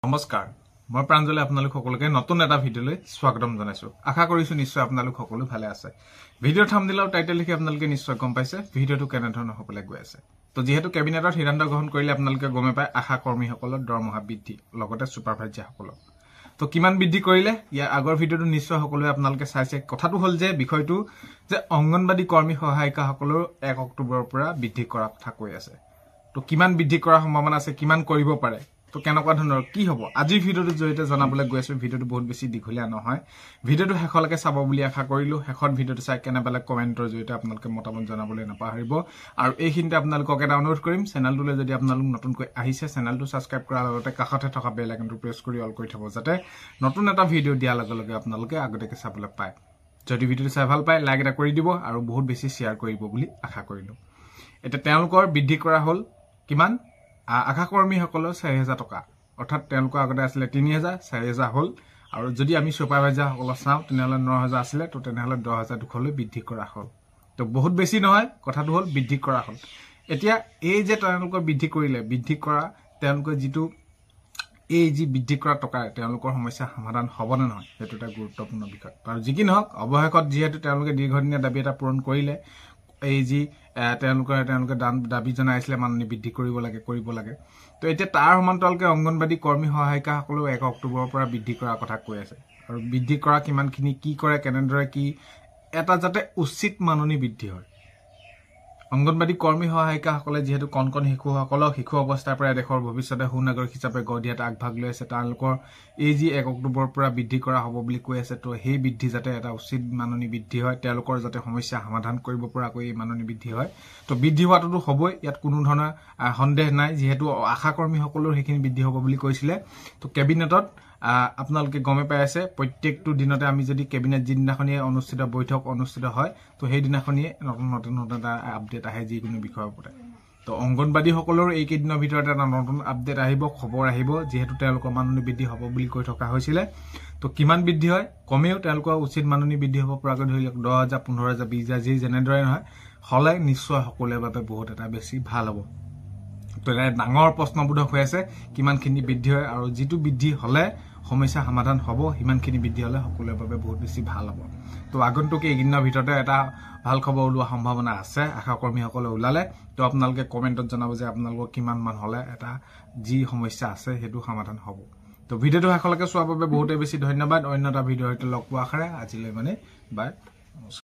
নমস্কাৰ মই প্ৰাঞ্জলে আপোনালোক সকলোকে নতুন এটা ভিডিঅলৈ স্বাগতম জনাইছো আশা কৰিছো নিশ্চয় আপোনালোক সকলো ভালে আছে ভিডিঅ থাম্বনেল আৰু টাইটেল লিখি আপোনালোকে নিশ্চয় গম পাইছে ভিডিঅটো কেনে ধৰণৰ হ'বলৈ গৈ আছে তো যেহেতু কেবিনেটৰ সিদ্ধান্ত গ্ৰহণ কৰিলে আপোনালোকে গম পায় আশা কৰ্মীসকলৰ দৰমহা বৃদ্ধি লগতে সুপাৰভাইজাৰসকলৰ তো কিমান বৃদ্ধি কৰিলে ইয়া আগৰ ভিডিঅটো নিশ্চয় সকলোৱে আপোনালোকে চাইছে কথাটো হল যে বিষয়টো যে অংগনবাদী কৰ্মী সহায়িকাসকলৰ 1 অক্টোবৰৰ পৰা বৃদ্ধি কৰা কথা কৈ আছে তো কিমান বৃদ্ধি কৰাৰ সম্ভাৱনা আছে কিমান কৰিব পাৰে তো কেনেকুৱা ধৰণৰ কি হ'ব আজি ভিডিঅটো জৰিতে জনাবলৈ গৈ আছো ভিডিঅটো বহুত বেছি দীঘলীয়া নহয় ভিডিঅটো শেষলৈকে চাব বুলি আশা কৰিলো শেষত ভিডিঅটো চাই কেনেবালে কমেন্টৰ জৰিতে আপোনালোকে মতামত জনাবলৈ নাপাহৰিব আৰু এইখিনিতে আপোনালোকক এটা অনুৰোধ কৰিম চেনেলটোলৈ যদি আপোনালোক নতুনকৈ আহিছে চেনেলটো সাবস্ক্ৰাইব কৰাৰ লগতে কাষতে থকা বেল আইকনটো প্ৰেছ কৰি অল কৰি থব যাতে নতুন এটা ভিডিঅ দিয়াৰ লগে লগে আপোনালোকে আগতেকে চাবলৈ পায় যদি ভিডিঅটো চাই ভাল পায় লাইক এটা কৰি দিব আৰু বহুত বেছি শেয়াৰ কৰিব বুলি আশা কৰিলো এটা তেওঁলোকৰ বৃদ্ধি কৰা হল কিমান আশা কৰ্মীসকলৰ 4000 টকা অৰ্থাৎ তেওঁলোকৰ আগতে আছিল 3000 4000 হল আৰু যদি আমি সুপাৰভাইজাৰসকলৰ চাও তেনেহলে 9000 আছিল তো তেনেহলে 10000 দুখলৈ বৃদ্ধি কৰা হল তো বহুত বেছি নহয় কথাটো হল বৃদ্ধি কৰা হল এতিয়া এই যে তেওঁলোকৰ বৃদ্ধি কৰিলে বৃদ্ধি কৰা তেওঁলোকৰ যিটো এই যি বৃদ্ধি কৰা টকা তেওঁলোকৰ সমস্যা সমাধান হ'ব নে নহয় সেইটো এটা গুৰুত্বপূৰ্ণ বিষয় আৰু যি কি নহওক অৱশেষত যেহেতু তেওঁলোকে দীৰ্ঘদিনীয়া দাবী এটা পূৰণ কৰিলে এই যি তেওঁলোকে দাবী জনাইছিলে মাননি বৃদ্ধি কৰিব লাগে তো এতিয়া তাৰ সমান্তৰালকে অংগনবাদী কৰ্মী সহায়িকাসকলেও 1 অক্টোবৰৰ পৰা বৃদ্ধি কৰাৰ কথা কৈ আছে আৰু বৃদ্ধি কৰা কিমানখিনি কি কৰে কেনেদৰে কি এটা যাতে উচিত মাননি বৃদ্ধি হয় অংগনবাদী কৰ্মী সহায়িকাসকলে যেহেতু কণ শিশুসকলক শিশু অৱস্থাৰ পৰা দেশৰ ভৱিষ্যতে সুনাগৰিক হিচাপে গঢ় দিয়াত আগভাগ লৈ আছে তেওঁলোকৰ এই যি 1 অক্টোবৰৰ পৰা বৃদ্ধি কৰা হ'ব বুলি কৈ আছে তো সেই বৃদ্ধি যাতে এটা উচিত মাননি বৃদ্ধি হয় তেওঁলোকৰ যাতে সমস্যা সমাধান কৰিব পৰাকৈ এই মাননি বৃদ্ধি হয় তো বৃদ্ধি হোৱাটো হ'বই ইয়াত কোনো ধৰণৰ সন্দেহ নাই যেহেতু আশা কৰ্মীসকলৰ সেইখিনি বৃদ্ধি হ'ব বুলি কৈছিলে তো কেবিনেটত আপোনালোকে গমে পাই আছে প্ৰত্যেকটো দিনতে আমি যদি কেবিনেট জিদিনাখনিয়ে অনুষ্ঠিত বৈঠক অনুষ্ঠিত হয় তো সেই দিনাখনিয়ে নতুন এটা আপডেট আহে যিকোনো বিষয়ৰ ওপৰত তো অংগনবাদী সকলৰ এই কেইদিনৰ ভিতৰত এটা নতুন আপডেট আহিব খবৰ আহিব যেহেতু তেওঁলোকৰ মাননি বৃদ্ধি হ'ব বুলি কৈ থকা হৈছিলে তো কিমান বৃদ্ধি হয় কমেও তেওঁলোকৰ উচিত মাননি বৃদ্ধি হ'ব পৰাকৈ ধৰি 10000 15000 20000 যি যেনেদৰে নহয় হলে নিশ্চয় সকলোৰে বাবে বহুত এটা বেছি ভাল হ'ব তো এটা ডাঙৰ প্ৰশ্নবোধক হৈ আছে কিমানখিনি বৃদ্ধি হয় আৰু যিটো বৃদ্ধি হলে সমস্যা সমাধান হ'ব হিমানখিনি বৃদ্ধি হলে সকলোৰে বাবে বহুত বেছি ভাল হ'ব তো আগন্তুক এইদিনৰ ভিতৰতে এটা ভাল খবৰ ওলোৱা সম্ভাৱনা আছে আশা কৰ্মীসকলে ওলালে তো আপোনালোকে কমেন্টত জনাব যে আপোনালোকৰ কিমান মান হলে এটা যি সমস্যা আছে হেতু সমাধান হ'ব তো ভিডিঅটো শেষলৈকে চোৱাৰ বাবে বহুত বেছি ধন্যবাদ অন্য এটা ভিডিঅ হয়তো লগ পোৱা আশাৰে আজিলৈ মানে বাই